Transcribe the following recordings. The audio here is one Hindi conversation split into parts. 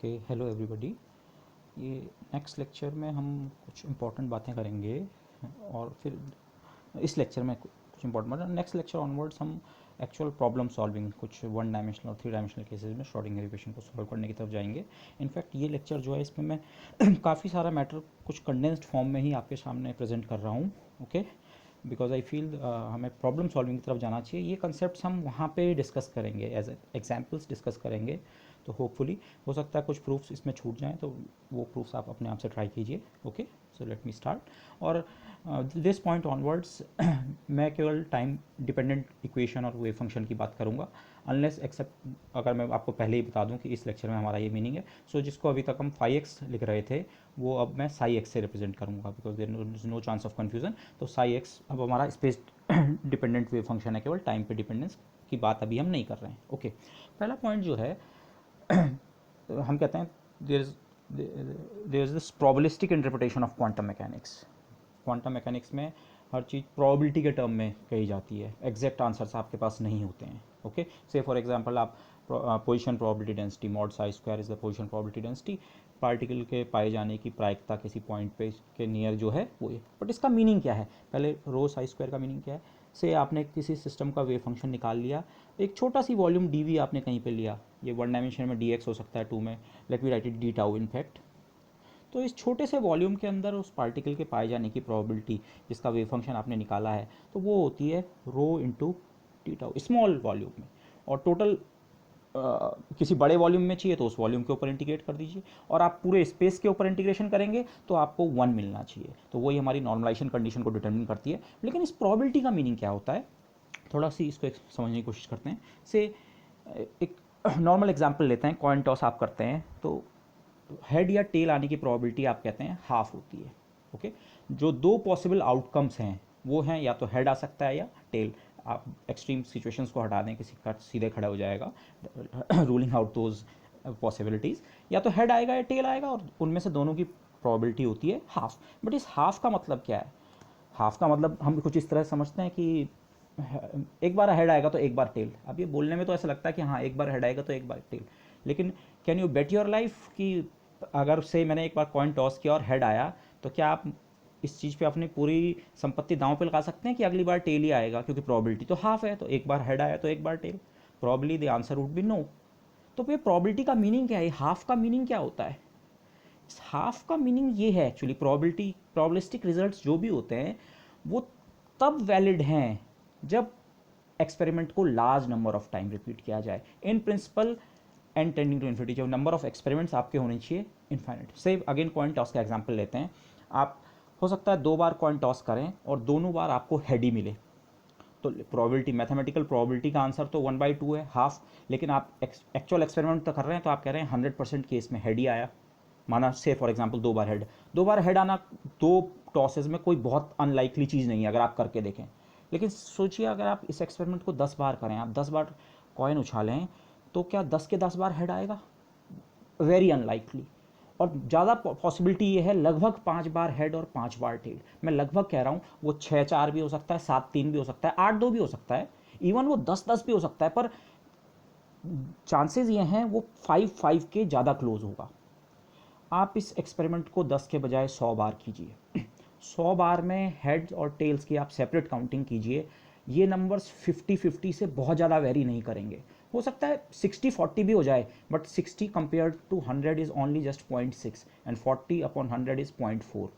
Okay, hello everybody. ये नेक्स्ट लेक्चर में हम कुछ इम्पोर्टेंट बातें करेंगे और फिर इस लेक्चर में कुछ इम्पोर्टेंट मतलब नेक्स्ट लेक्चर ऑनवर्ड्स हम एक्चुअल प्रॉब्लम सॉल्विंग कुछ वन डायमेंशनल और थ्री डायमेंशनल केसेस में श्रोडिंगर इक्वेशन को सॉल्व करने की तरफ जाएंगे। इनफैक्ट ये लेक्चर जो है इसमें मैं काफ़ी सारा मैटर कुछ कंडेंस्ड फॉर्म में ही आपके सामने प्रेजेंट कर रहा हूँ। ओके, बिकॉज आई फील हमें प्रॉब्लम सॉल्विंग की तरफ जाना चाहिए। ये कंसेप्ट हम वहाँ पे डिस्कस करेंगे, एज एग्जाम्पल्स डिस्कस करेंगे। तो होपफुली हो सकता है कुछ प्रूफ्स इसमें छूट जाएं, तो वो प्रूफ्स आप अपने आप से ट्राई कीजिए। Okay, so let me start. और दिस पॉइंट ऑनवर्ड्स मैं केवल टाइम डिपेंडेंट इक्वेशन और वेव फंक्शन की बात करूंगा, अनलेस एक्सेप्ट अगर मैं आपको पहले ही बता दूं कि इस लेक्चर में हमारा ये मीनिंग है। सो जिसको अभी तक हम फाई एक्स लिख रहे थे वो अब मैं साई एक्स से रिप्रेजेंट करूंगा, because there is no chance of confusion. तो साई एक्स अब हमारा स्पेस डिपेंडेंट वेव फंक्शन है, केवल टाइम पे डिपेंडेंस की बात अभी हम नहीं कर रहे हैं। ओके, पहला पॉइंट जो है हम कहते हैं there is this probabilistic interpretation of quantum mechanics. Quantum mechanics में हर चीज़ प्रोबेबिलिटी के टर्म में कही जाती है, एग्जैक्ट आंसर्स आपके पास नहीं होते हैं। ओके, से फॉर एग्जांपल आप position probability density mod Sai square is the position probability density, particle के पाए जाने की प्रायिकता किसी पॉइंट पे के नियर जो है वो है। बट इसका मीनिंग क्या है? पहले रो साई स्क्वायर का मीनिंग क्या है? से आपने किसी सिस्टम का वेव फंक्शन निकाल लिया, एक छोटा सी वॉल्यूम डी आपने कहीं पे लिया, ये वन डायमेंशन में डी हो सकता है, टू में let me right it D tau in fact. तो इस छोटे से वॉल्यूम के अंदर उस पार्टिकल के पाए जाने की प्रोबेबिलिटी जिसका वेव फंक्शन आपने निकाला है, तो वो होती है row into d tau, small volume में। और टोटल किसी बड़े वॉल्यूम में चाहिए तो उस वॉल्यूम के ऊपर इंटीग्रेट कर दीजिए, और आप पूरे स्पेस के ऊपर इंटीग्रेशन करेंगे तो आपको वन मिलना चाहिए। तो वही हमारी नॉर्मलाइजेशन कंडीशन को डिटरमिन करती है। लेकिन इस प्रोबेबिलिटी का मीनिंग क्या होता है, थोड़ा सी इसको समझने की कोशिश करते हैं। से एक नॉर्मल एग्जांपल लेते हैं, कॉइन टॉस आप करते हैं तो हेड या टेल आने की प्रोबेबिलिटी आप कहते हैं हाफ होती है। ओके, जो दो पॉसिबल आउटकम्स हैं वो हैं या तो हेड आ सकता है या टेल। आप एक्सट्रीम सिचुएशंस को हटा दें, किसी का सीधे खड़ा हो जाएगा, रूलिंग आउट दोज पॉसिबिलिटीज़, या तो हेड आएगा या टेल आएगा, और उनमें से दोनों की प्रोबेबिलिटी होती है हाफ। बट इस हाफ का मतलब क्या है? हाफ का मतलब हम कुछ इस तरह समझते हैं कि एक बार हेड आएगा तो एक बार टेल। अब ये बोलने में तो ऐसा लगता है कि हाँ एक बार हेड आएगा तो एक बार टेल, लेकिन can you bet your life कि अगर से मैंने एक बार कॉइन टॉस किया और हेड आया, तो क्या आप इस चीज़ पे अपनी पूरी संपत्ति दांव पे लगा सकते हैं कि अगली बार टेल ही आएगा? क्योंकि प्रोबेबिलिटी तो हाफ है, तो एक बार हेड आया तो एक बार tail, probably the answer would be no. तो ये प्रोबेबिलिटी का मीनिंग क्या है? हाफ का मीनिंग क्या होता है? हाफ का मीनिंग ये है एक्चुअली, प्रोबेबिलिटी प्रोबेबिलिस्टिक रिजल्ट्स जो भी होते हैं वो तब वैलिड हैं जब एक्सपेरिमेंट को large number of time repeat किया जाए। In principle and tending to infinity, जब नंबर ऑफ एक्सपेरिमेंट्स आपके होने चाहिए इन्फाइनाइट। से अगेन कॉइन टॉस का एग्जांपल लेते हैं। आप हो सकता है दो बार कॉइन टॉस करें और दोनों बार आपको हेड ही मिले, तो प्रोबेबिलिटी, मैथमेटिकल प्रोबेबिलिटी का आंसर तो 1/2 है, हाफ। लेकिन आप एक्चुअल एक्सपेरिमेंट तो कर रहे हैं, तो आप कह रहे हैं 100% केस में हेड ही आया। माना से फॉर एग्जांपल दो बार हेड आना दो टॉसेज में कोई बहुत अनलाइकली चीज़ नहीं है अगर आप करके देखें। लेकिन सोचिए अगर आप इस एक्सपेरिमेंट को 10 बार करें, आप 10 बार कॉइन उछालें, तो क्या 10 के 10 बार हेड आएगा? Very unlikely. और ज़्यादा पॉसिबिलिटी ये है लगभग 5 बार हेड और 5 बार टेल। मैं लगभग कह रहा हूँ, वो 6-4 भी हो सकता है, 7-3 भी हो सकता है, 8-2 भी हो सकता है, इवन वो 10-10 भी हो सकता है, पर चांसेस ये हैं वो 5-5 के ज़्यादा क्लोज होगा। आप इस एक्सपेरिमेंट को 10 के बजाय 100 बार कीजिए। 100 बार में हेड्स और टेल्स की आप सेपरेट काउंटिंग कीजिए, ये नंबर्स 50-50 से बहुत ज़्यादा वेरी नहीं करेंगे। हो सकता है 60-40 भी हो जाए, but 60 compare to 100 is only just 0.6 and 40 upon 100 is 0.4।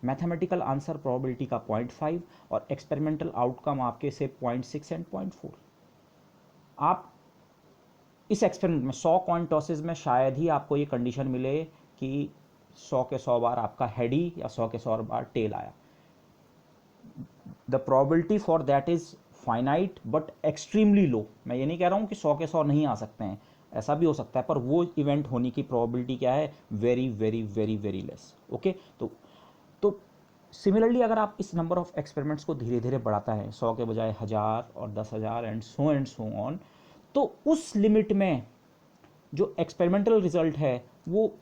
Mathematical answer probability का 0.5 और एक्सपेरिमेंटल आउटकम आपके से 0.6 एंड 0.4। आप इस एक्सपेरिमेंट में 100 कॉइन टॉसेज में शायद ही आपको ये कंडीशन मिले कि 100 के 100 बार आपका हेड ही या 100 के 100 बार टेल आया। The probability for that is finite but extremely low. मैं ये नहीं कह रहा हूँ कि 100 के 100 नहीं आ सकते हैं, ऐसा भी हो सकता है, पर वो इवेंट होने की प्रोबेबिलिटी क्या है? Very very very very less. Okay, तो सिमिलरली अगर आप इस नंबर ऑफ एक्सपेरिमेंट्स को धीरे धीरे बढ़ाता है, 100 के बजाय 1000 और 10,000 एंड सो ऑन, तो उस लिमिट में जो एक्सपेरिमेंटल रिजल्ट है वो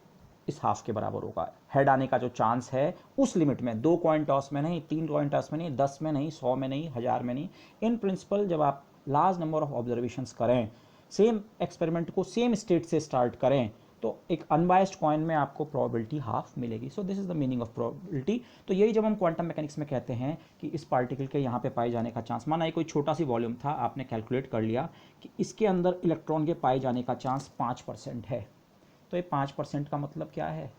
इस हाफ के बराबर होगा। हेड आने का जो चांस है उस लिमिट में, 2 कॉइन टॉस में नहीं, 3 कॉइन टॉस में नहीं, 10 में नहीं, 100 में नहीं, 1000 में नहीं। इन प्रिंसिपल जब आप लार्ज नंबर ऑफ ऑब्जर्वेशंस करें, सेम एक्सपेरिमेंट को सेम स्टेट से स्टार्ट करें, तो एक अनबायस्ड कॉइन में आपको प्रोबेबिलिटी हाफ मिलेगी. So this is the meaning of probability. तो यही जब हम क्वांटम मैकेनिक्स में कहते हैं कि इस पार्टिकल के यहाँ पे पाए जाने का चांस, माना ये कोई छोटा सी वॉल्यूम था, आपने कैलकुलेट कर लिया कि इसके अंदर इलेक्ट्रॉन के पाए जाने का चांस 5% है. तो ये 5% का मतलब क्या है?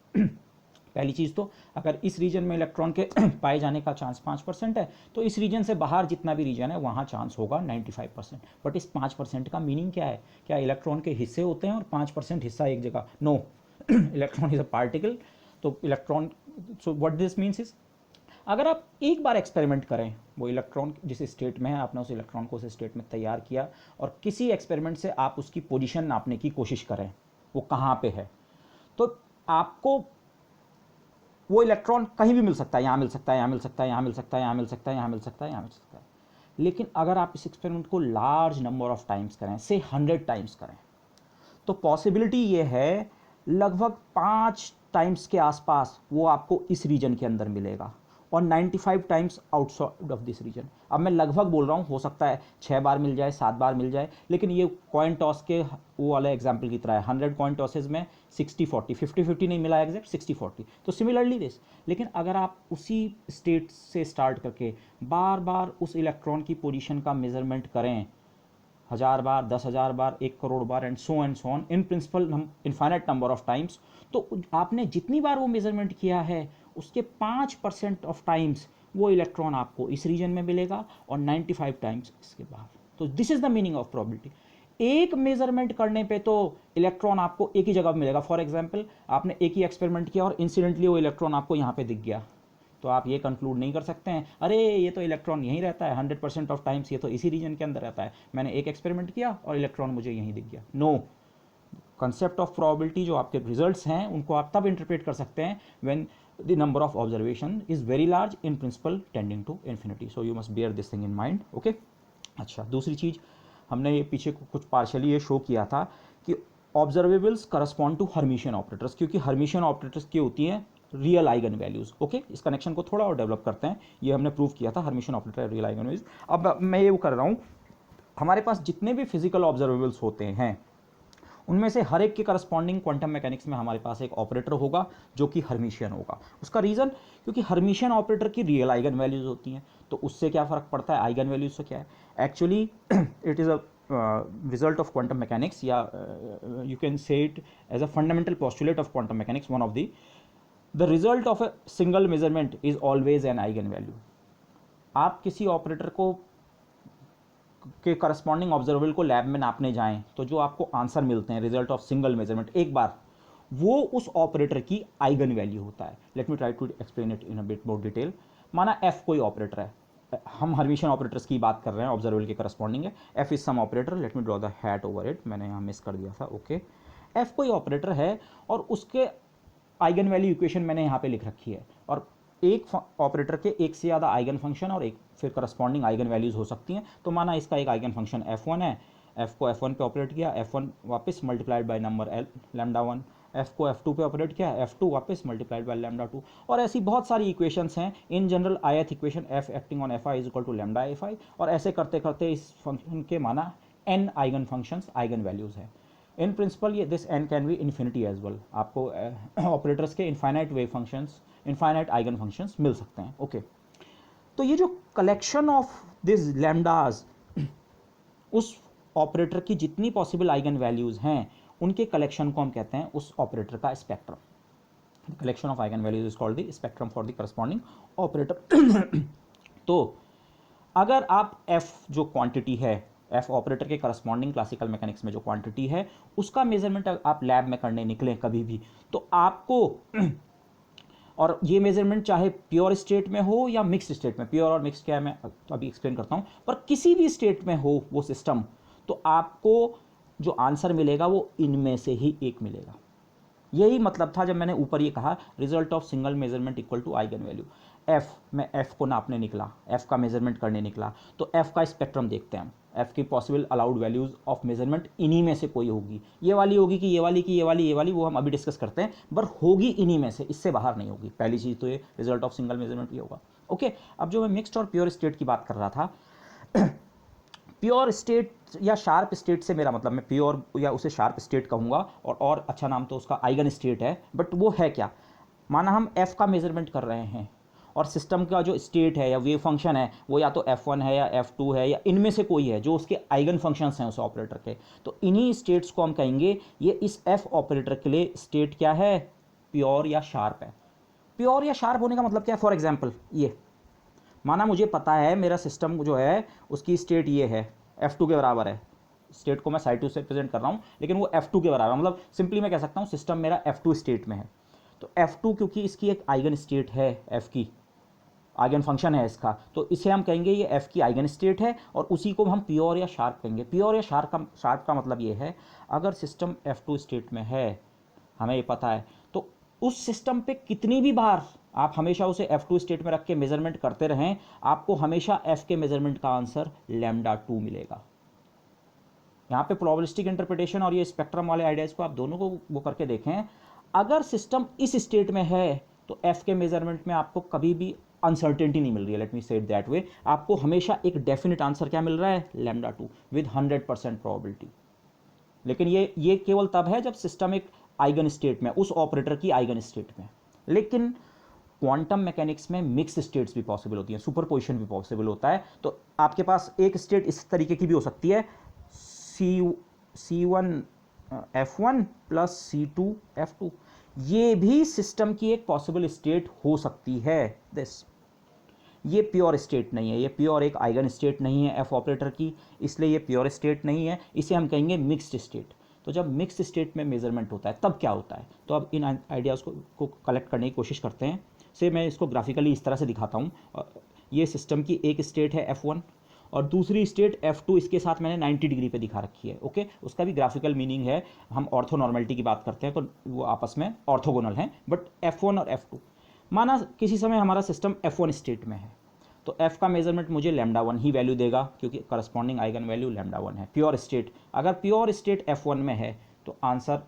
पहली चीज़ तो अगर इस रीजन में इलेक्ट्रॉन के पाए जाने का चांस 5% है, तो इस रीजन से बाहर जितना भी रीजन है वहाँ चांस होगा 95%. बट इस 5% का मीनिंग क्या है? क्या इलेक्ट्रॉन के हिस्से होते हैं और 5% हिस्सा एक जगह? No, electron is a particle. तो electron, so what this means is, अगर आप एक बार एक्सपेरिमेंट करें, वो इलेक्ट्रॉन जिस स्टेट में है, आपने उस इलेक्ट्रॉन को उस स्टेट में तैयार किया और किसी एक्सपेरिमेंट से आप उसकी पोजीशन नापने की कोशिश करें, वो कहाँ पे है, तो आपको वो इलेक्ट्रॉन कहीं भी मिल सकता है. यहाँ मिल सकता है, यहाँ मिल सकता है, यहाँ मिल सकता है, यहाँ मिल सकता है, यहाँ मिल सकता है, यहाँ मिल सकता है. लेकिन अगर आप इस एक्सपेरिमेंट को लार्ज नंबर ऑफ टाइम्स करें, से 100 टाइम्स करें, तो पॉसिबिलिटी ये है लगभग 5 टाइम्स के आसपास वो आपको इस रीजन के अंदर मिलेगा और 95 times outside of this region. अब मैं लगभग बोल रहा हूँ, हो सकता है 6 बार मिल जाए, 7 बार मिल जाए, लेकिन ये कॉइन टॉस के वो वाले एग्जाम्पल की तरह है. 100 कॉइन टॉसेज में 60-40, 50-50 नहीं मिला एग्जैक्ट, 60-40. तो सिमिलरली दिस. लेकिन अगर आप उसी स्टेट से स्टार्ट करके बार बार उस इलेक्ट्रॉन की पोजीशन का मेजरमेंट करें, 1000 बार, 10,000 बार, 1 करोड़ बार, and so on, in principle हम इनफाइनाइट नंबर ऑफ टाइम्स, तो आपने जितनी बार वो मेजरमेंट किया है उसके 5% ऑफ टाइम्स वो इलेक्ट्रॉन आपको इस रीजन में मिलेगा और 95 टाइम्स इसके बाहर. तो this is the meaning of probability. एक मेजरमेंट करने पे तो इलेक्ट्रॉन आपको एक ही जगह मिलेगा. फॉर एग्जांपल, आपने एक ही एक्सपेरिमेंट किया और इंसिडेंटली वो इलेक्ट्रॉन आपको यहाँ पे दिख गया, तो आप ये कंक्लूड नहीं कर सकते हैं अरे ये तो इलेक्ट्रॉन यहीं रहता है 100% ऑफ टाइम्स, ये तो इसी रीजन के अंदर रहता है, मैंने एक एक्सपेरिमेंट किया और इलेक्ट्रॉन मुझे यहीं दिख गया. नो, कंसेप्ट ऑफ प्रोबेबिलिटी जो आपके रिजल्ट्स हैं उनको आप तब इंटरप्रेट कर सकते हैं when the number of observation is very large, in principle tending to infinity. So you must bear this thing in mind. Okay. अच्छा, दूसरी चीज़ हमने ये पीछे कुछ पार्शली ये शो किया था कि observables correspond to hermitian operators, क्योंकि हर्मिशियन ऑपरेटर्स की होती हैं रियल आइगन वैल्यूज. ओके, इस कनेक्शन को थोड़ा और डेवलप करते हैं. ये हमने प्रूव किया था, Hermitian operator real eigen values. अब मैं ये कर रहा हूँ, हमारे पास जितने भी फिजिकल ऑब्जर्वेबल्स होते हैं उनमें से हर एक के करस्पॉन्डिंग क्वांटम मैकेनिक्स में हमारे पास एक ऑपरेटर होगा जो कि हर्मिशियन होगा. उसका रीज़न, क्योंकि हर्मिशियन ऑपरेटर की रियल आइगन वैल्यूज होती हैं, तो उससे क्या फ़र्क पड़ता है आइगन वैल्यूज से? क्या है actually, it is a result of quantum mechanics, या you can say it as a fundamental postulate of quantum mechanics. One of the result of a single measurement is always an eigen value. आप किसी ऑपरेटर को के करस्पॉन्डिंग ऑब्जर्वेबल को लैब में नापने जाएं तो जो आपको आंसर मिलते हैं रिजल्ट ऑफ सिंगल मेजरमेंट एक बार, वो उस ऑपरेटर की आइगन वैल्यू होता है. Let me try to explain it in a bit more detail. माना एफ कोई ऑपरेटर है, हम हर्मिशियन ऑपरेटर्स की बात कर रहे हैं, ऑब्जर्वेबल के करस्पॉन्डिंग है. F is some operator, let me draw the hat over it, मैंने यहाँ मिस कर दिया था. ओके, एफ कोई ऑपरेटर है और उसके आइगन वैल्यू इक्वेशन मैंने यहाँ पे लिख रखी है, और एक ऑपरेटर के एक से ज़्यादा आइगन फंक्शन और एक फिर करस्पॉन्डिंग आइगन वैल्यूज़ हो सकती हैं. तो माना इसका एक आइगन फंक्शन f1 है, f को f1 पे ऑपरेट किया, f1 वापस multiplied by number lambda 1, f को f2 पे ऑपरेट किया, f2 वापस मल्टीप्लाइड बाय लैम्डा 2, और ऐसी बहुत सारी इक्वेशंस हैं. In general ith equation f acting on fi is equal to lambda fi, और ऐसे करते करते इस फंक्शन के माना n eigenfunctions eigenvalues हैं. इन प्रिंसिपल ये this n can be infinity as well. आपको ऑपरेटर्स के infinite wave functions, infinite eigenfunctions मिल सकते हैं. ओके, तो ये जो कलेक्शन ऑफ दिस लैम्डास, उस ऑपरेटर की जितनी पॉसिबल आइगन वैल्यूज़ हैं उनके कलेक्शन को हम कहते हैं उस ऑपरेटर का spectrum. Collection of eigen values is called the spectrum for the corresponding operator. तो अगर आप f जो क्वांटिटी है, f ऑपरेटर के करस्पॉन्डिंग क्लासिकल मैकेनिक्स में जो क्वांटिटी है, उसका मेजरमेंट आप लैब में करने निकलें कभी भी, तो आपको और ये मेजरमेंट चाहे प्योर स्टेट में हो या मिक्स्ड स्टेट में, प्योर और मिक्स्ड क्या है मैं अभी एक्सप्लेन करता हूँ, पर किसी भी स्टेट में हो वो सिस्टम, तो आपको जो आंसर मिलेगा वो इनमें से ही एक मिलेगा. यही मतलब था जब मैंने ऊपर ये कहा result of single measurement equal to eigen value. F, मैं एफ को नापने निकला, एफ का मेजरमेंट करने निकला, तो एफ का स्पेक्ट्रम देखते हैं हम. एफ की possible allowed values of measurement इन्हीं में से कोई होगी. ये वाली होगी कि ये वाली की ये वाली, ये वाली, वो हम अभी डिस्कस करते हैं, पर होगी इन्हीं में से, इससे बाहर नहीं होगी. पहली चीज़ तो ये रिजल्ट ऑफ सिंगल मेजरमेंट ये होगा. ओके, अब जो मैं मिक्स्ड और प्योर स्टेट की बात कर रहा था, प्योर स्टेट या शार्प स्टेट से मेरा मतलब, मैं प्योर या उसे शार्प स्टेट कहूँगा, और अच्छा नाम तो उसका आइगन स्टेट है, बट वो है क्या? माना हम f का मेजरमेंट कर रहे हैं और सिस्टम का जो स्टेट है या वेव फंक्शन है वो या तो f1 है या f2 है या इनमें से कोई है जो उसके आइगन फंक्शंस हैं उस ऑपरेटर के, तो इन्हीं स्टेट्स को हम कहेंगे ये इस f ऑपरेटर के लिए स्टेट क्या है? प्योर या शार्प है। प्योर या शार्प होने का मतलब क्या है? फॉर एग्जाम्पल ये माना मुझे पता है मेरा सिस्टम जो है उसकी स्टेट ये है, f2 के बराबर है। स्टेट को मैं साइड टू से प्रेजेंट कर रहा हूँ लेकिन वो f2 के बराबर, मतलब सिंपली मैं कह सकता हूँ सिस्टम मेरा f2 स्टेट में है। तो f2 क्योंकि इसकी एक आइगन स्टेट है, f की आइगन फंक्शन है इसका, तो इसे हम कहेंगे ये f की आइगन स्टेट है और उसी को हम प्योर या शार्प कहेंगे। प्योर या शार्प का मतलब ये है अगर सिस्टम f2 स्टेट में है, हमें ये पता है, तो उस सिस्टम पे कितनी भी बार आप हमेशा उसे f2 स्टेट में रख के मेजरमेंट करते रहें, आपको हमेशा f के मेजरमेंट का आंसर λ2 मिलेगा। यहाँ पे प्रोबेबिलिस्टिक इंटरप्रिटेशन और ये स्पेक्ट्रम वाले आइडियाज़ को आप दोनों को वो करके देखें। अगर सिस्टम इस स्टेट में है तो f के मेजरमेंट में आपको कभी भी अनसर्टेनिटी नहीं मिल रही है, लेट मी से इट दैट वे, आपको हमेशा एक डेफिनेट आंसर क्या मिल रहा है? λ2 विद 100% प्रोबेबिलिटी। लेकिन ये केवल तब है जब सिस्टम एक आइगन स्टेट में, उस ऑपरेटर की आइगन स्टेट में। लेकिन क्वांटम मैकेनिक्स में मिक्स स्टेट्स भी पॉसिबल होती हैं, सुपरपोजिशन भी पॉसिबल होता है। तो आपके पास एक स्टेट इस तरीके की भी हो सकती है, C1 F1 plus C2 F2, ये भी सिस्टम की एक पॉसिबल स्टेट हो सकती है। ये प्योर स्टेट नहीं है, ये प्योर एक आइगन स्टेट नहीं है f ऑपरेटर की, इसलिए ये प्योर स्टेट नहीं है, इसे हम कहेंगे मिक्स्ड स्टेट। तो जब मिक्स्ड स्टेट में मेजरमेंट होता है तब क्या होता है? तो अब इन आइडियाज़ को कलेक्ट करने की कोशिश करते हैं। से मैं इसको ग्राफिकली इस तरह से दिखाता हूँ। ये सिस्टम की एक स्टेट है f1 और दूसरी स्टेट f2, इसके साथ मैंने 90 डिग्री पे दिखा रखी है। ओके, उसका भी ग्राफिकल मीनिंग है। हम ऑर्थो नॉर्मलिटी की बात करते हैं तो वो आपस में ऑर्थोगोनल हैं, बट f1 और f2, माना किसी समय हमारा सिस्टम f1 स्टेट में है तो f का मेजरमेंट मुझे λ1 ही वैल्यू देगा क्योंकि करस्पॉन्डिंग आइगन वैल्यू λ1 है। प्योर स्टेट, अगर प्योर स्टेट f1 में है तो आंसर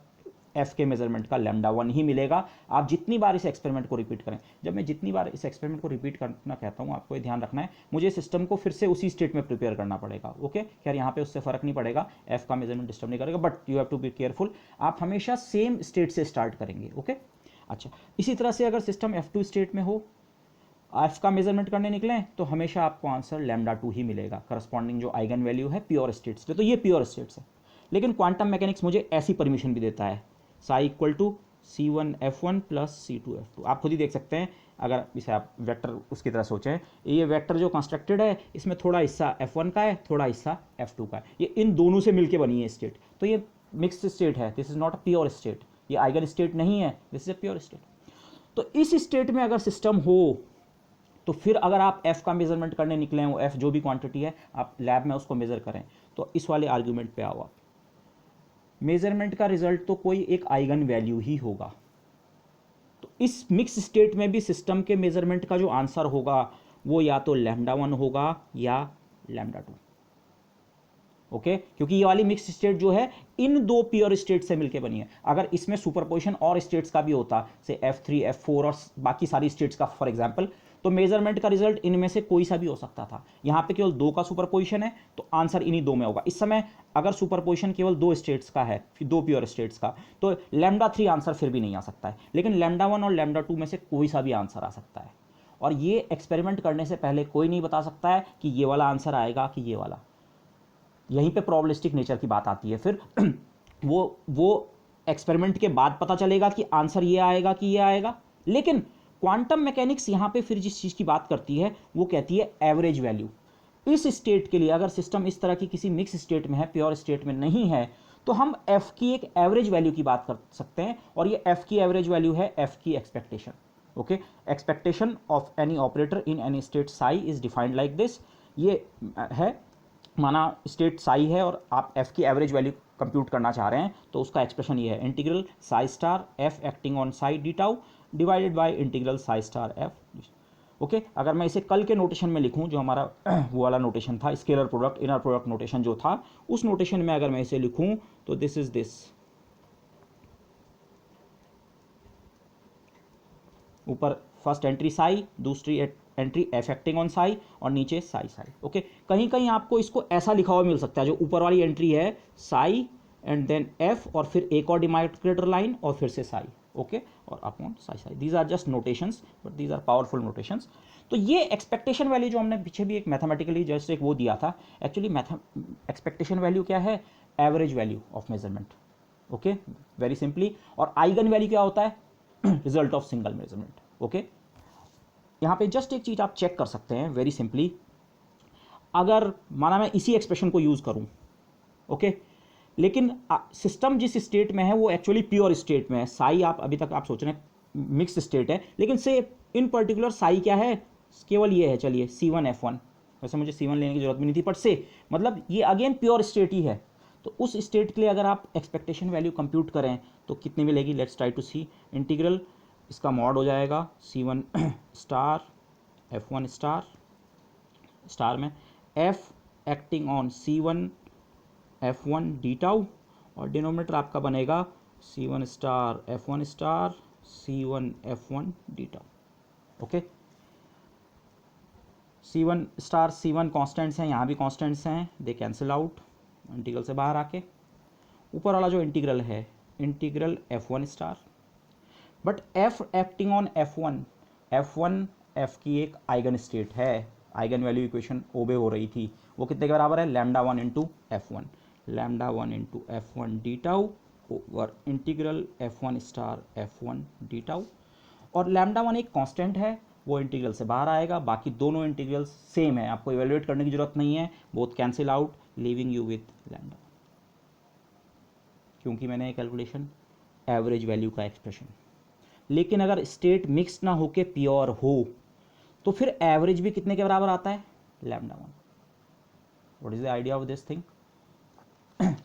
f के मेजरमेंट का λ1 ही मिलेगा। आप जितनी बार इस एक्सपेरिमेंट को रिपीट करें, जब मैं जितनी बार इस एक्सपेरिमेंट को रिपीट करना कहता हूँ आपको ये ध्यान रखना है, मुझे सिस्टम को फिर से उसी स्टेट में प्रिपेयर करना पड़ेगा। ओके, खैर यहाँ पे उससे फर्क नहीं पड़ेगा, f का मेजरमेंट डिस्टर्ब नहीं करेगा, but you have to be careful, आप हमेशा सेम स्टेट से स्टार्ट करेंगे। ओके, अच्छा, इसी तरह से अगर सिस्टम f2 स्टेट में हो, f का मेजरमेंट करने निकलें तो हमेशा आपको आंसर λ2 ही मिलेगा, करस्पॉन्डिंग जो आइगन वैल्यू है प्योर स्टेट्स पे। तो ये प्योर स्टेट्स है। लेकिन क्वांटम मैकेनिक्स मुझे ऐसी परमिशन भी देता है, Sai equal to C1 F1 plus C2 F2। आप खुद ही देख सकते हैं, अगर इसे आप वेक्टर उसकी तरह सोचें, ये वेक्टर जो कंस्ट्रक्टेड है इसमें थोड़ा हिस्सा F1 का है, थोड़ा हिस्सा F2 का है, ये इन दोनों से मिलकर बनी है स्टेट। तो ये मिक्स्ड स्टेट है, this is not a pure state, ये आइगन स्टेट नहीं है, this is a pure state. तो इस स्टेट में अगर सिस्टम हो तो फिर अगर आप f का मेजरमेंट करने निकले हो, f जो भी क्वांटिटी है आप लैब में उसको मेजर करें, तो इस वाले आर्ग्यूमेंट पे आओ आप, मेजरमेंट का रिजल्ट तो कोई एक आइगन वैल्यू ही होगा। तो इस मिक्स स्टेट में भी सिस्टम के मेजरमेंट का जो आंसर होगा वो या तो λ1 होगा या λ2। ओके, क्योंकि ये वाली मिक्स स्टेट जो है इन दो प्योर स्टेट से मिलकर बनी है। अगर इसमें सुपरपोजिशन और स्टेट्स का भी होता, से F3 F4 और बाकी सारी स्टेट्स का फॉर एग्जांपल, तो मेजरमेंट का रिजल्ट इनमें से कोई सा भी हो सकता था। यहाँ पे केवल दो का सुपरपोजिशन है तो आंसर इन्हीं दो में होगा। इस समय अगर सुपरपोजिशन केवल दो स्टेट्स का है, दो प्योर स्टेट्स का, तो λ3 आंसर फिर भी नहीं आ सकता है, लेकिन λ1 और λ2 में से कोई सा भी आंसर आ सकता है। और ये एक्सपेरिमेंट करने से पहले कोई नहीं बता सकता है कि ये वाला आंसर आएगा कि ये वाला। यहीं पे प्रोबेबिलिस्टिक नेचर की बात आती है। फिर वो एक्सपेरिमेंट के बाद पता चलेगा कि आंसर ये आएगा कि ये आएगा। लेकिन क्वांटम मैकेनिक्स यहाँ पे फिर जिस चीज़ की बात करती है वो कहती है एवरेज वैल्यू। इस स्टेट के लिए अगर सिस्टम इस तरह की किसी मिक्स स्टेट में है, प्योर स्टेट में नहीं है, तो हम f की एक एवरेज वैल्यू की बात कर सकते हैं, और ये f की एवरेज वैल्यू है f की expectation. Okay, expectation of any operator in any state Sai is defined like this. ये है, माना स्टेट साई है और आप f की एवरेज वैल्यू कंप्यूट करना चाह रहे हैं, तो उसका एक्सप्रेशन ये है, integral Sai star f acting on Sai D tau divided by integral Sai star f। Okay, अगर मैं इसे कल के नोटेशन में लिखूं, जो हमारा वो वाला नोटेशन था, scalar product inner product notation जो था, उस नोटेशन में अगर मैं इसे लिखूं तो दिस इज दिस, ऊपर फर्स्ट एंट्री साई, दूसरी entry F acting on Sai और नीचे साई साई। ओके, कहीं कहीं आपको इसको ऐसा लिखा हुआ मिल सकता है, जो ऊपर वाली एंट्री है साई एंड देन एफ और फिर एक और डिमार्केटर लाइन और फिर से साई। ओके, और upon psi psi. These are just notations but these are powerful notations. तो ये एक्सपेक्टेशन वैल्यू जो हमने पीछे भी एक मैथमेटिकली जस्ट एक वो दिया था, एक्चुअली एक्सपेक्टेशन वैल्यू क्या है? Average value of measurement. Okay, very simply. और आइगन वैल्यू क्या होता है? Result of single measurement. Okay, यहाँ पे जस्ट एक चीज़ आप चेक कर सकते हैं वेरी सिंपली। अगर माना मैं इसी एक्सप्रेशन को यूज़ करूँ, ओके, लेकिन सिस्टम जिस स्टेट में है वो एक्चुअली प्योर स्टेट में है। साई आप अभी तक आप सोच रहे हैं मिक्स स्टेट है, लेकिन से इन पर्टिकुलर साई क्या है? केवल ये है, चलिए C1F1। वैसे मुझे C1 लेने की जरूरत भी नहीं थी, बट से मतलब ये अगेन प्योर स्टेट ही है। तो उस स्टेट के लिए अगर आप एक्सपेक्टेशन वैल्यू कंप्यूट करें तो कितनी मिलेगी? Let's try to see. Integral इसका मॉड हो जाएगा C1 star F1 star star में F acting on C1 F1 d tau, और डिनोमिनेटर आपका बनेगा C1 star F1 star C1 F1 d tau. Okay, C1 star C1 constants हैं, यहाँ भी कॉन्स्टेंट्स हैं, दे कैंसिल आउट इंटीग्रल से बाहर आके। ऊपर वाला जो इंटीग्रल है integral F1 star, but F acting on F1 F की एक आइगन स्टेट है, आइगन वैल्यू इक्वेशन ओबे हो रही थी, वो कितने के बराबर है? λ1 into F1, λ1 into F1 d tau over integral F1 star F1 d tau. और λ1 एक कांस्टेंट है, वो इंटीग्रल से बाहर आएगा, बाकी दोनों इंटीग्रल सेम है, आपको इवेल्युएट करने की जरूरत नहीं है, both cancel out leaving you with λ, क्योंकि मैंने ये कैलकुलेशन एवरेज वैल्यू का एक्सप्रेशन। लेकिन अगर स्टेट मिक्स ना होके प्योर हो तो फिर एवरेज भी कितने के बराबर आता है? λ1। What is the idea of this thing?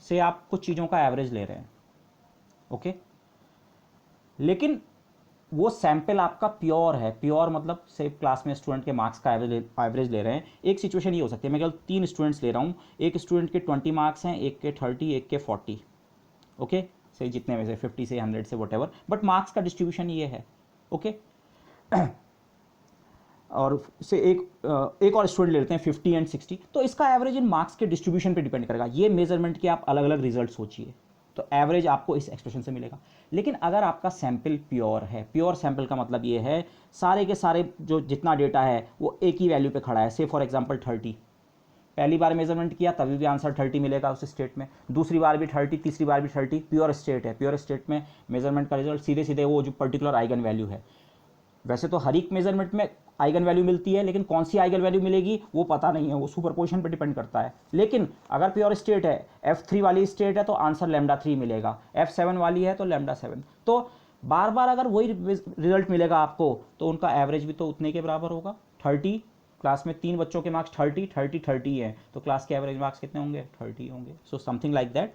से आप कुछ चीज़ों का एवरेज ले रहे हैं, ओके, लेकिन वो सैंपल आपका प्योर है। प्योर मतलब से क्लास में स्टूडेंट के मार्क्स का एवरेज ले रहे हैं। एक सिचुएशन ये हो सकती है, मैं केवल 3 स्टूडेंट्स ले रहा हूँ, एक स्टूडेंट के 20 मार्क्स हैं, एक के 30, एक के 40, ओके, से जितने में से 50 से 100 से वटेवर, बट मार्क्स का डिस्ट्रीब्यूशन ये है, ओके। और से एक और स्टूडेंट ले लेते हैं 50 एंड 60, तो इसका एवरेज इन मार्क्स के डिस्ट्रीब्यूशन पे डिपेंड करेगा। ये मेजरमेंट के आप अलग अलग रिजल्ट सोचिए, तो एवरेज आपको इस एक्सप्रेशन से मिलेगा। लेकिन अगर आपका सैंपल प्योर है, प्योर सैंपल का मतलब ये है सारे के सारे जो जितना डेटा है वो एक ही वैल्यू पे खड़ा है, से फॉर एग्जांपल 30, पहली बार मेजरमेंट किया तभी भी आंसर 30 मिलेगा उस स्टेट में, दूसरी बार भी 30, तीसरी बार भी 30, प्योर स्टेट है। प्योर स्टेट में मेजरमेंट का रिजल्ट सीधे सीधे वो जो पर्टिकुलर आइगन वैल्यू है। वैसे तो हर एक मेजरमेंट में आइगन वैल्यू मिलती है, लेकिन कौन सी आइगन वैल्यू मिलेगी वो पता नहीं है, वो सुपरपोजिशन पे डिपेंड करता है। लेकिन अगर प्योर स्टेट है, F3 वाली स्टेट है तो आंसर λ3 मिलेगा, F7 वाली है तो λ7, तो बार बार अगर वही रिजल्ट मिलेगा आपको तो उनका एवरेज भी तो उतने के बराबर होगा। 30, क्लास में 3 बच्चों के मार्क्स 30 हैं, तो क्लास के एवरेज मार्क्स कितने होंगे? 30 होंगे। So something like that.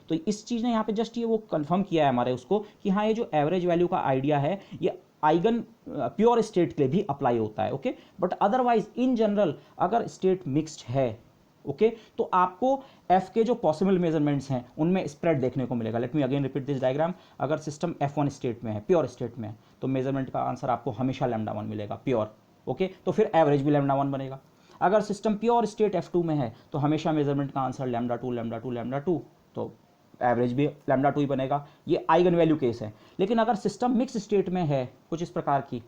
तो इस चीज़ ने यहाँ पे जस्ट ये वो कंफर्म किया है हमारे उसको कि हाँ, ये जो एवरेज वैल्यू का आइडिया है ये आइगन प्योर स्टेट के लिए भी अप्लाई होता है, okay. But otherwise in general अगर स्टेट मिक्स्ड है, ओके, तो आपको F के जो पॉसिबल मेजरमेंट्स हैं उनमें स्प्रेड देखने को मिलेगा। Let me again repeat this diagram. अगर सिस्टम F1 स्टेट में है, प्योर स्टेट में है, तो मेजरमेंट का आंसर आपको हमेशा λ1 मिलेगा, प्योर, ओके, तो फिर एवरेज भी λ1 बनेगा। अगर सिस्टम प्योर स्टेट F2 में है तो हमेशा मेजरमेंट का आंसर λ2, तो एवरेज भी λ2 ही बनेगा। ये आइगन वैल्यू केस है। लेकिन अगर सिस्टम मिक्स स्टेट में है कुछ इस प्रकार की,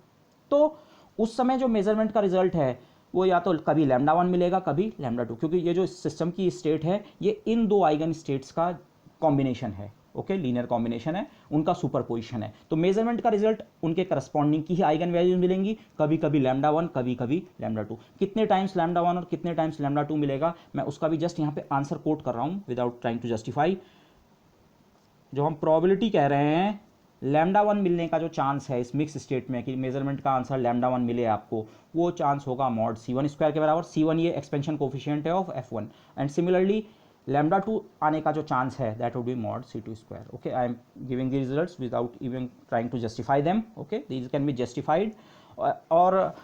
तो उस समय जो मेजरमेंट का रिजल्ट है वो या तो कभी λ1 मिलेगा, कभी λ2, क्योंकि ये जो सिस्टम की स्टेट है ये इन दो आइगन स्टेट्स का कॉम्बिनेशन है, ओके, लीनियर कॉम्बिनेशन है, उनका सुपरपोजिशन है। तो मेजरमेंट का रिजल्ट उनके करस्पॉन्डिंग की ही आइगन वैल्यूज मिलेंगी, कभी कभी λ1, कभी कभी λ2। कितने टाइम्स λ1 और कितने टाइम्स λ2 मिलेगा, मैं उसका भी जस्ट यहाँ पे आंसर कोट कर रहा हूँ विदाउट ट्राइंग टू जस्टिफाई। जो हम प्रोबेबिलिटी कह रहे हैं, λ1 मिलने का जो चांस है इस मिक्स स्टेट में कि मेजरमेंट का आंसर λ1 मिले आपको, वो चांस होगा मॉड C1 स्क्वायर के बराबर। C1 ये एक्सपेंशन कोफिशिएंट है ऑफ F1, एंड सिमिलरली λ2 आने का जो चांस है that would be mod C2 square, okay. I am giving the results without even trying to justify them, okay, these can be justified. और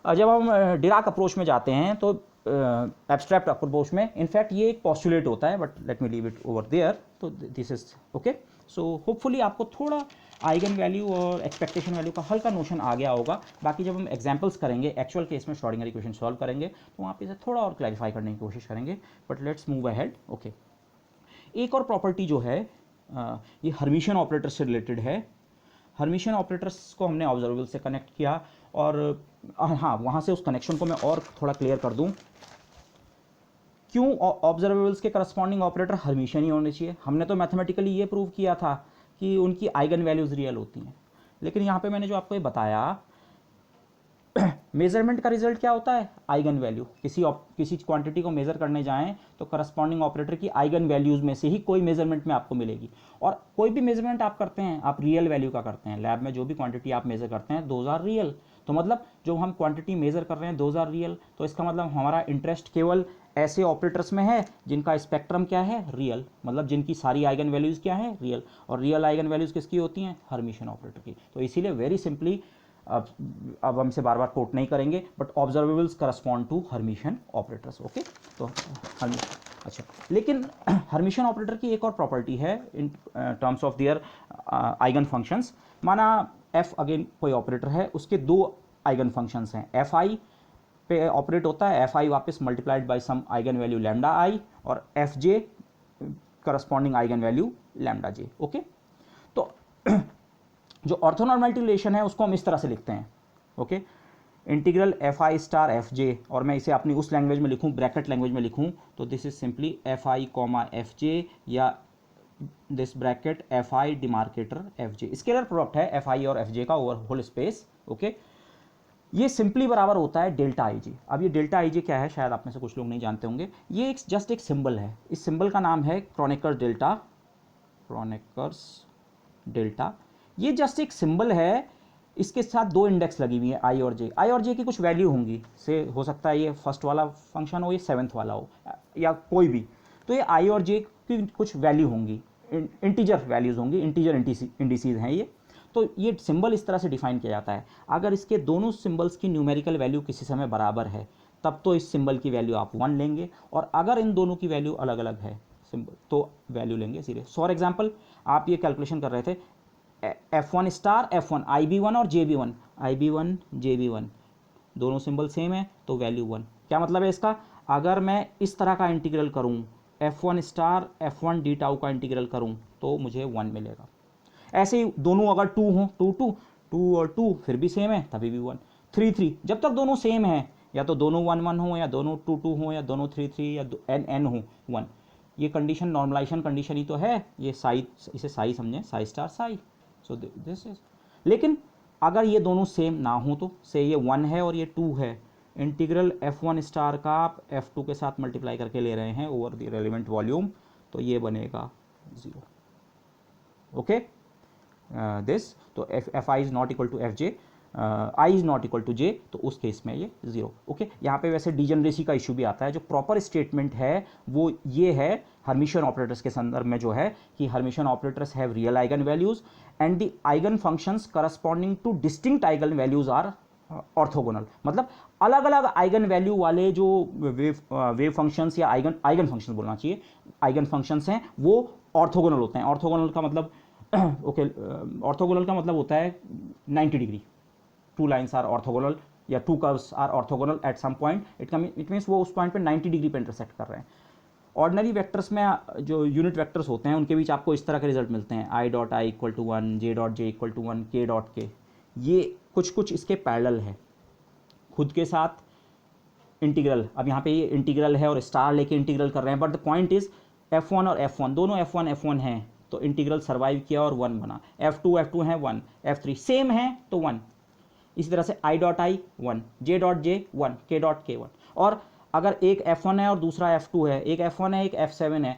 जब हम डिराक अप्रोच में जाते हैं तो एब्स्ट्रैक्ट अप्रोच में इनफैक्ट ये एक पॉस्टुलेट होता है, but let me leave it over there. तो this is okay. So hopefully आपको थोड़ा आइगन वैल्यू और एक्सपेक्टेशन वैल्यू का हल्का नोशन आ गया होगा। बाकी जब हम एग्जांपल्स करेंगे, एक्चुअल केस में श्रोडिंगर इक्वेशन सॉल्व करेंगे, तो वहाँ पे इसे थोड़ा और क्लैरिफाई करने की कोशिश करेंगे। But let's move ahead. Okay, एक और प्रॉपर्टी जो है ये हर्मिशियन ऑपरेटर से रिलेटेड है। हर्मिशियन ऑपरेटर्स को हमने ऑब्जर्वेबल से कनेक्ट किया, और हाँ, वहाँ से उस कनेक्शन को मैं और थोड़ा क्लियर कर दूँ। क्यों ऑब्जर्वेबल्स के करस्पॉन्डिंग ऑपरेटर हर्मिशियन ही होने चाहिए? हमने तो मैथमेटिकली ये प्रूव किया था कि उनकी आइगन वैल्यूज़ रियल होती हैं, लेकिन यहाँ पे मैंने जो आपको ये बताया, मेजरमेंट का रिजल्ट क्या होता है? Eigen value. किसी क्वांटिटी को मेजर करने जाएं तो करस्पॉन्डिंग ऑपरेटर की आइगन वैल्यूज में से ही कोई मेजरमेंट में आपको मिलेगी। और कोई भी मेजरमेंट आप करते हैं, आप रियल वैल्यू का करते हैं। लैब में जो भी क्वांटिटी आप मेजर करते हैं, दोज आर रियल। तो मतलब जो हम क्वांटिटी मेजर कर रहे हैं, दोज आर रियल। तो इसका मतलब हमारा इंटरेस्ट केवल ऐसे ऑपरेटर्स में है जिनका स्पेक्ट्रम क्या है? रियल। मतलब जिनकी सारी आइगन वैल्यूज क्या है? रियल। और रियल आइगन वैल्यूज किसकी होती हैं? हर्मिशियन ऑपरेटर की। तो इसीलिए वेरी सिंपली, अब हम इसे बार बार कोट नहीं करेंगे, but observables correspond to hermitian operators. Okay, तो अच्छा, लेकिन हर्मिशियन ऑपरेटर की एक और प्रॉपर्टी है in terms of their eigenfunctions. माना एफ अगेन कोई ऑपरेटर है, उसके दो आइगन फंक्शंस हैं। एफ आई पे ऑपरेट होता है, एफ आई वापस multiplied by some eigenvalue lambda I, और F J corresponding eigenvalue lambda J. Okay, तो जो ऑर्थोनॉर्मलिटी रिलेशन है उसको हम इस तरह से लिखते हैं। Okay, integral F I star F J, और मैं इसे अपनी उस लैंग्वेज में लिखूं, ब्रैकेट लैंग्वेज में लिखूं, तो this is simply F I comma F J, या this bracket F I demarcator F J. Scalar product है एफ आई और एफ जे का ओवर होल स्पेस। ओके, ये सिंपली बराबर होता है डेल्टा आई जे। अब ये डेल्टा आई जे क्या है, शायद आप में से कुछ लोग नहीं जानते होंगे। ये एक जस्ट एक सिंबल है। इस सिंबल का नाम है क्रोनेकर डेल्टा, क्रोनेकर्स डेल्टा। ये जस्ट एक सिंबल है, इसके साथ दो इंडेक्स लगी हुई है, आई और जे। आई और जे की कुछ वैल्यू होंगी, से हो सकता है ये फर्स्ट वाला फंक्शन हो, ये सेवन्थ वाला हो, या कोई भी। तो ये आई और जे की कुछ वैल्यू होंगी, इंटीजर वैल्यूज होंगी, इंटीजर इंडिसीज हैं ये। तो ये सिंबल इस तरह से डिफाइन किया जाता है। अगर इसके दोनों सिंबल्स की न्यूमेरिकल वैल्यू किसी समय बराबर है, तब तो इस सिंबल की वैल्यू आप 1 लेंगे, और अगर इन दोनों की वैल्यू अलग अलग है सिंबल, तो वैल्यू लेंगे सीधे। फॉर एग्जाम्पल, आप ये कैलकुलेशन कर रहे थे, F1 स्टार F1, IB1 और JB1, IB1 JB1 दोनों सिंबल सेम है, तो वैल्यू 1। क्या मतलब है इसका? अगर मैं इस तरह का इंटीग्रल करूं, F1 star F1 d tau का इंटीग्रल करूं, तो मुझे 1 मिलेगा। ऐसे ही दोनों अगर 2 हों, 2 और 2 फिर भी सेम है, तभी भी 1। 3 जब तक दोनों सेम है, या तो दोनों 1 1 हो, या दोनों 2 2 हो, या दोनों 3 3, या n n हो 1। ये कंडीशन नॉर्मलाइजेशन कंडीशन ही तो है। ये साई, इसे साई समझें, Sai star Sai. So this is, लेकिन अगर ये दोनों सेम ना हो, तो से ये 1 है और ये 2 है, इंटीग्रल F1 स्टार का आप F2 के साथ मल्टीप्लाई करके ले रहे हैं ओवर द रेलिवेंट वॉल्यूम, तो ये बनेगा 0। ओके, दिस, तो F I is not equal to F J, I is not equal to J, तो उस केस में ये 0। ओके, यहाँ पे वैसे डीजनरेसी का इशू भी आता है। जो प्रॉपर स्टेटमेंट है वो ये है हर्मिशियन ऑपरेटर्स के संदर्भ में, जो है कि hermitian operators have real eigen values and the eigen functions corresponding to distinct eigen values are orthogonal. मतलब अलग अलग आइगन वैल्यू वाले जो वेव फंक्शंस, या आइगन फंक्शन बोलना चाहिए, आइगन फंक्शंस हैं, वो ऑर्थोगोनल होते हैं। ऑर्थोगोनल का मतलब ओके, ऑर्थोगोनल का मतलब होता है 90 डिग्री। 2 लाइन्स आर ऑर्थोगोनल, या 2 curves are orthogonal at some point, it means वो उस पॉइंट पे 90 डिग्री पे इंटरसेक्ट कर रहे हैं। ऑर्डिनरी वेक्टर्स में जो यूनिट वेक्टर्स होते हैं, उनके बीच आपको इस तरह के रिजल्ट मिलते हैं, I dot I equal to 1, J dot J equal to 1, K dot के। ये कुछ इसके पैरेलल है खुद के साथ। इंटीग्रल, अब यहाँ पे ये इंटीग्रल है और स्टार लेके इंटीग्रल कर रहे हैं, but the point is F1 और F1 दोनों F1 हैं, तो इंटीग्रल सर्वाइव किया और 1 बना। F2 है 1, F3 सेम है तो 1। इसी तरह से आई डॉट आई 1, जे डॉट जे 1, के डॉट के 1। और अगर एक F1 है और दूसरा F2 है, एक F1 है एक F7 है,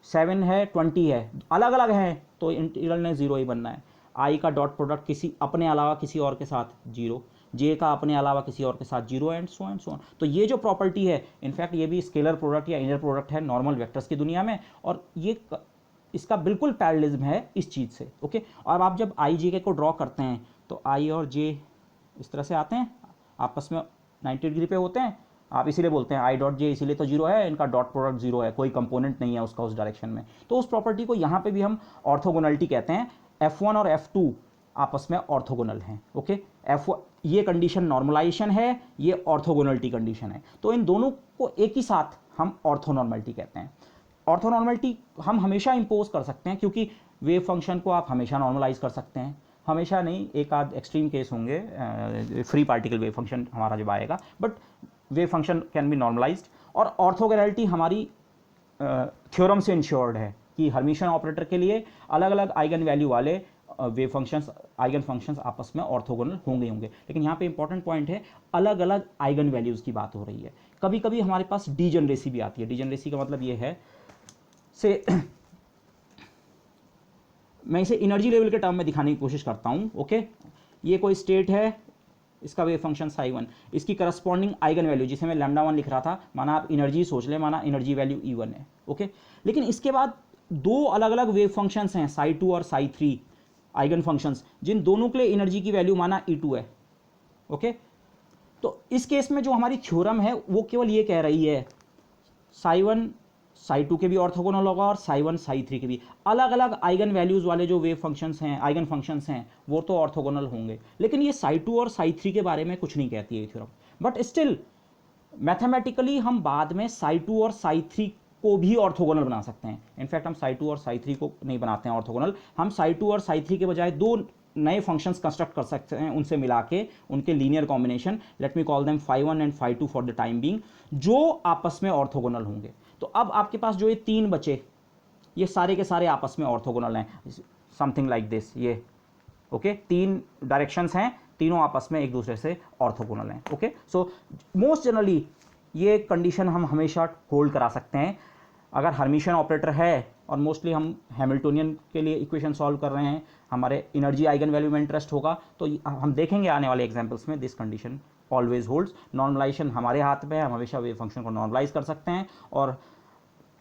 7 है 20 है, अलग अलग हैं, तो इंटीग्रल ने 0 ही बनना है। आई का डॉट प्रोडक्ट किसी अपने अलावा किसी और के साथ 0, जे का अपने अलावा किसी और के साथ 0, and so and so on. तो ये जो प्रॉपर्टी है, इनफैक्ट ये भी स्केलर प्रोडक्ट या इनर प्रोडक्ट है नॉर्मल वेक्टर्स की दुनिया में, और ये इसका बिल्कुल पैरेललिज्म है इस चीज़ से। ओके, और आप जब आई जे के को ड्रॉ करते हैं, तो आई और जे इस तरह से आते हैं, आपस में 90 डिग्री पे होते हैं, आप इसीलिए बोलते हैं आई डॉट जे, इसीलिए तो जीरो है, इनका डॉट प्रोडक्ट जीरो है, कोई कंपोनेंट नहीं है उसका उस डायरेक्शन में। तो उस प्रॉपर्टी को यहाँ पे भी हम ऑर्थोगोनलिटी कहते हैं। F1 और F2 आपस में ऑर्थोगोनल हैं। ओके, ये कंडीशन नॉर्मलाइजेशन है, ये ऑर्थोगोनलिटी कंडीशन है। तो इन दोनों को एक ही साथ हम ऑर्थोनॉर्मलिटी कहते हैं। ऑर्थोनॉर्मलिटी हम हमेशा इंपोज कर सकते हैं, क्योंकि वेव फंक्शन को आप हमेशा नॉर्मलाइज कर सकते हैं, हमेशा नहीं, एक आध एक्सट्रीम केस होंगे, फ्री पार्टिकल वेव फंक्शन हमारा जब आएगा, but wave function can be normalized. और ऑर्थोगोनलिटी हमारी थ्योरम से इंश्योर्ड है कि हर्मिटियन ऑपरेटर के लिए अलग अलग आइगन वैल्यू वाले वेव फंक्शंस, आइगन फंक्शंस आपस में ऑर्थोगोनल होंगे। लेकिन यहाँ पे इंपॉर्टेंट पॉइंट है, अलग अलग आइगन वैल्यूज़ की बात हो रही है। कभी कभी हमारे पास डीजनरेसी भी आती है। डीजनरेसी का मतलब ये है से मैं इसे एनर्जी लेवल के टर्म में दिखाने की कोशिश करता हूँ। ओके, ये कोई स्टेट है, इसका वेव फंक्शन psi1, इसकी करस्पॉन्डिंग आइगन वैल्यू जिसे मैं λ1 लिख रहा था, माना आप एनर्जी सोच लें, माना एनर्जी वैल्यू E1 है। ओके, लेकिन इसके बाद दो अलग अलग वेव फंक्शंस हैं, psi2 और psi3 आइगन फंक्शंस, जिन दोनों के लिए एनर्जी की वैल्यू माना E2 है। ओके, तो इस केस में जो हमारी थ्योरम है वो केवल ये कह रही है psi1 psi2 के भी ऑर्थोगोनल होगा और psi1 psi3 के भी। अलग अलग आइगन वैल्यूज वाले जो वेव फंक्शंस हैं, आइगन फंक्शंस हैं, वो तो ऑर्थोगोनल होंगे। लेकिन ये psi2 और psi3 के बारे में कुछ नहीं कहती है ये थ्योरम। बट स्टिल मैथमेटिकली हम बाद में psi2 और psi3 को भी ऑर्थोगोनल बना सकते हैं। इनफैक्ट हम psi2 और psi3 को नहीं बनाते हैं ऑर्थोगोनल, हम psi2 और psi3 के बजाय दो नए फंक्शंस कंस्ट्रक्ट कर सकते हैं, उनसे मिला के उनके linear combination, let me call them phi1 and phi2 for the time being, जो आपस में ऑर्थोगोनल होंगे। तो अब आपके पास जो ये तीन बचे, ये सारे के सारे आपस में ऑर्थोगोनल हैं, समथिंग लाइक दिस। ये ओके, तीन डायरेक्शंस हैं, तीनों आपस में एक दूसरे से ऑर्थोगोनल हैं। ओके, सो मोस्ट जनरली ये कंडीशन हम हमेशा होल्ड करा सकते हैं अगर हर्मिटियन ऑपरेटर है, और मोस्टली हम हैमिल्टोनियन के लिए इक्वेशन सॉल्व कर रहे हैं, हमारे एनर्जी आइगन वैल्यू में इंटरेस्ट होगा, तो हम देखेंगे आने वाले एग्जांपल्स में this condition always holds. Normalization हमारे हाथ में है, हम हमेशा वेव फंक्शन को नॉर्मलाइज कर सकते हैं, और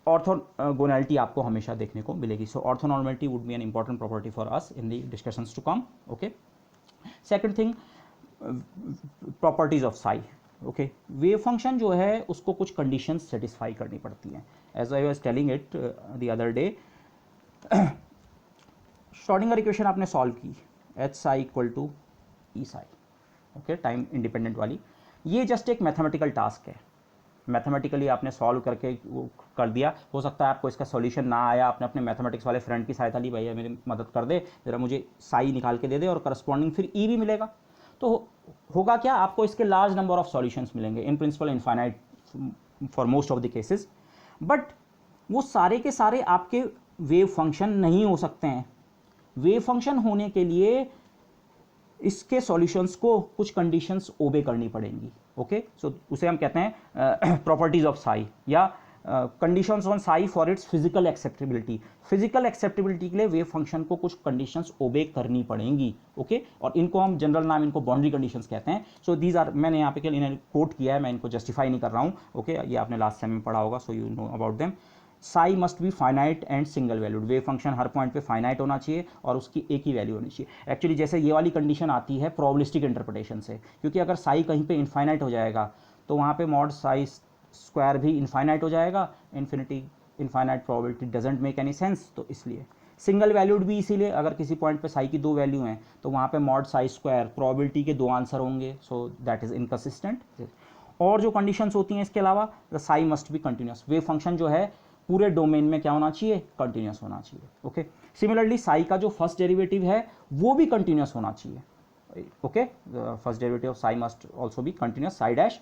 ऑर्थोगोनैलिटी आपको हमेशा देखने को मिलेगी। So orthonormality would be an important property for us in the discussions to come. Okay, second thing, properties of psi. Okay, wave function जो है उसको कुछ कंडीशंस सेटिस्फाई करनी पड़ती हैं। As I was telling it the other day, Schrodinger equation आपने सॉल्व की, H psi equal to E psi, okay, time independent वाली। ये जस्ट एक मैथमेटिकल टास्क है, मैथमेटिकली आपने सॉल्व करके वो कर दिया। हो सकता है आपको इसका सॉल्यूशन ना आया, आपने अपने मैथमेटिक्स वाले फ्रेंड की सहायता ली, भैया मेरी मदद कर दे, जरा मुझे साई निकाल के दे दे, और करस्पॉन्डिंग फिर ई भी मिलेगा। तो होगा क्या, आपको इसके लार्ज नंबर ऑफ सॉल्यूशंस मिलेंगे, in principle infinite for most of the cases. But वो सारे के सारे आपके वेव फंक्शन नहीं हो सकते हैं। वेव फंक्शन होने के लिए इसके सॉल्यूशंस को कुछ कंडीशंस ओबे करनी पड़ेंगी। ओके, सो उसे हम कहते हैं प्रॉपर्टीज ऑफ साई, या conditions on Sai for its physical acceptability. Physical acceptability के लिए वेव फंक्शन को कुछ कंडीशंस ओबे करनी पड़ेंगी। ओके, और इनको हम जनरल नाम, इनको बाउंड्री कंडीशंस कहते हैं। सो दीज आर, मैंने यहाँ पे केवल इन्हें कोट किया है, मैं इनको जस्टिफाई नहीं कर रहा हूँ। ओके, ये आपने लास्ट सेम में पढ़ा होगा, so you know about them. Sai must be finite and single valued. Wave function her point पे फाइनाइट होना चाहिए और उसकी एक ही वैल्यू होनी चाहिए। एक्चुअली जैसे ये वाली कंडीशन आती है प्रोबेबिलिस्टिक इंटरप्रिटेशन से, क्योंकि अगर साई कहीं पे इनफाइनाइट हो जाएगा तो वहाँ पे मॉड साई स्क्वायर भी इनफाइनाइट हो जाएगा। Infinity infinite probability doesn't make any sense. तो इसलिए सिंगल वैल्यूड भी इसीलिए, अगर किसी पॉइंट पे साई की दो वैल्यू हैं तो वहाँ पे मॉड साई स्क्वायर प्रोबेबिलिटी के दो आंसर होंगे, सो दैट इज इनकंसिस्टेंट। और जो कंडीशंस होती हैं इसके अलावा, the Sai must be continuous. Wave function जो है पूरे डोमेन में क्या होना चाहिए, कंटिन्यूस होना चाहिए। ओके, सिमिलरली साई का जो फर्स्ट डेरिवेटिव है वो भी कंटिन्यूस होना चाहिए। Okay, first derivative of Sai must also be continuous, Sai dash.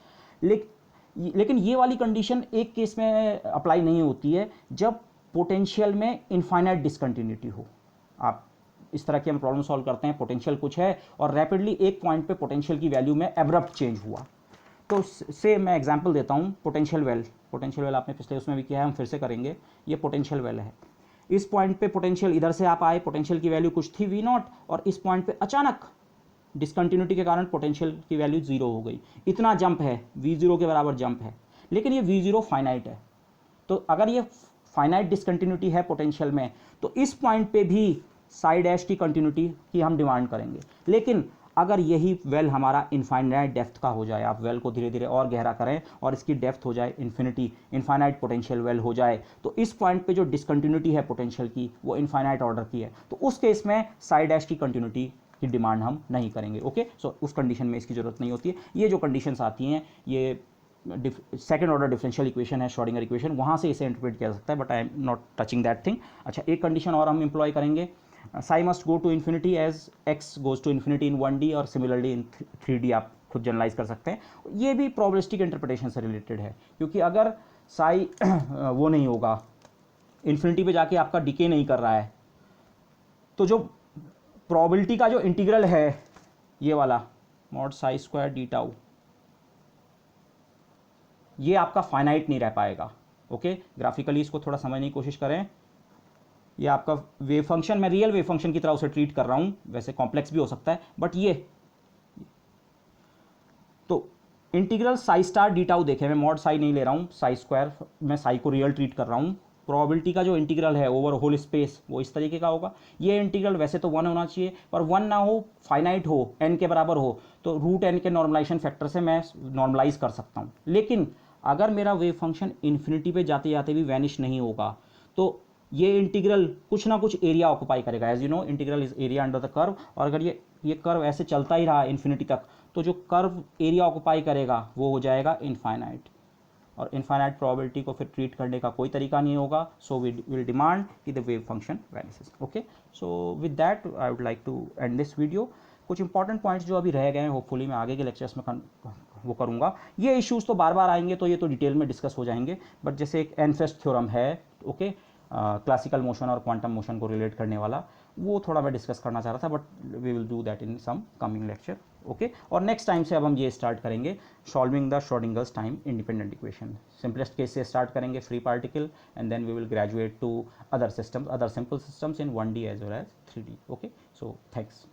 लेकिन ये वाली कंडीशन एक केस में अप्लाई नहीं होती है, जब पोटेंशियल में इनफाइनाइट डिसकंटिन्यूटी हो। आप इस तरह की हम प्रॉब्लम सॉल्व करते हैं, पोटेंशियल कुछ है और रैपिडली एक पॉइंट पे पोटेंशियल की वैल्यू में एब्रप्ट चेंज हुआ। तो से मैं एग्जांपल देता हूँ, पोटेंशियल वेल आपने पिछले उसमें भी किया है, हम फिर से करेंगे। ये पोटेंशियल वेल है, इस पॉइंट पे पोटेंशियल इधर से आप आए, पोटेंशियल की वैल्यू कुछ थी V0, और इस पॉइंट पे अचानक डिसकंटिन्यूटी के कारण पोटेंशियल की वैल्यू 0 हो गई। इतना जंप है, V0 के बराबर जंप है, लेकिन ये V0 फाइनाइट है। तो अगर ये फाइनाइट डिसकंटिन्यूटी है पोटेंशियल में, तो इस पॉइंट पे भी साई डैश की कंटिन्यूटी की हम डिमांड करेंगे। लेकिन अगर यही वेल हमारा इनफाइनाइट डेप्थ का हो जाए, आप वेल को धीरे धीरे और गहरा करें और इसकी डेप्थ हो जाए इन्फिनिटी, इनफाइनाइट पोटेंशियल वेल हो जाए, तो इस पॉइंट पे जो डिसकंटिन्यूटी है पोटेंशियल की वो इनफाइनाइट ऑर्डर की है, तो उस केस में साई डैश की कंटिन्यूटी की डिमांड हम नहीं करेंगे। ओके, सो उस कंडीशन में इसकी जरूरत नहीं होती है। ये जो कंडीशंस आती हैं ये सेकेंड ऑर्डर डिफरेंशियल इक्वेशन है, श्रोडिंगर इक्वेशन, वहाँ से इसे इंटरप्रेट किया जा सकता है, but I am not touching that thing. अच्छा, एक कंडीशन और हम इंप्लॉय करेंगे, psi must go to infinity as x goes to infinity in 1D और सिमिलरली इन 3D आप खुद जनरलाइज कर सकते हैं। ये भी प्रोबेबिलिस्टिक इंटरप्रिटेशन से रिलेटेड है, क्योंकि अगर साई वो नहीं होगा, इन्फिनिटी पे जाके आपका डिके नहीं कर रहा है, तो जो प्रोबेबिलिटी का जो इंटीग्रल है ये वाला mod Sai square D tau, ये आपका फाइनाइट नहीं रह पाएगा। ओके, ग्राफिकली इसको थोड़ा समझने की कोशिश करें। ये आपका वेव फंक्शन, मैं रियल वेव फंक्शन की तरह उसे ट्रीट कर रहा हूं, वैसे कॉम्प्लेक्स भी हो सकता है, बट ये तो integral Sai star D tau देखें, मैं मॉड साई नहीं ले रहा हूं, साई स्क्वायर, मैं साई को रियल ट्रीट कर रहा हूं। प्रोबेबिलिटी का जो इंटीग्रल है ओवर होल स्पेस वो इस तरीके का होगा। ये इंटीग्रल वैसे तो 1 होना चाहिए, पर 1 ना हो, फाइनाइट हो, n के बराबर हो, तो रूट n के नॉर्मलाइजेशन फैक्टर से मैं नॉर्मलाइज कर सकता हूं। लेकिन अगर मेरा वेव फंक्शन इन्फिनिटी पे जाते जाते भी वैनिश नहीं होगा, तो ये इंटीग्रल कुछ ना कुछ एरिया ऑक्युपाई करेगा। As you know, integral is area under the curve, और अगर ये कर्व ऐसे चलता ही रहा इन्फिनिटी तक, तो जो कर्व एरिया ऑक्युपाई करेगा वो हो जाएगा इनफाइनाइट, और इनफाइनाइट प्रोबेबिलिटी को फिर ट्रीट करने का कोई तरीका नहीं होगा। सो वी विल डिमांड कि the wave function vanishes. Okay, so with that I would like to end this video. कुछ इंपॉर्टेंट पॉइंट्स जो अभी रह गए हैं, होपफुली मैं आगे के लेक्चर्स में वो करूँगा। ये इश्यूज़ तो बार बार आएंगे, तो ये तो डिटेल में डिस्कस हो जाएंगे, बट जैसे एक एनफेस्ट थ्योरम है, ओके, क्लासिकल मोशन और क्वांटम मोशन को रिलेट करने वाला, वो थोड़ा मैं डिस्कस करना चाह रहा था, but we will do that in some coming lecture. Okay, और नेक्स्ट टाइम से अब हम ये स्टार्ट करेंगे solving the Schrödinger's time independent equation. Simplest case से स्टार्ट करेंगे, free particle, and then we will graduate to other systems, other simple systems in 1D as well as 3D। Okay, so thanks.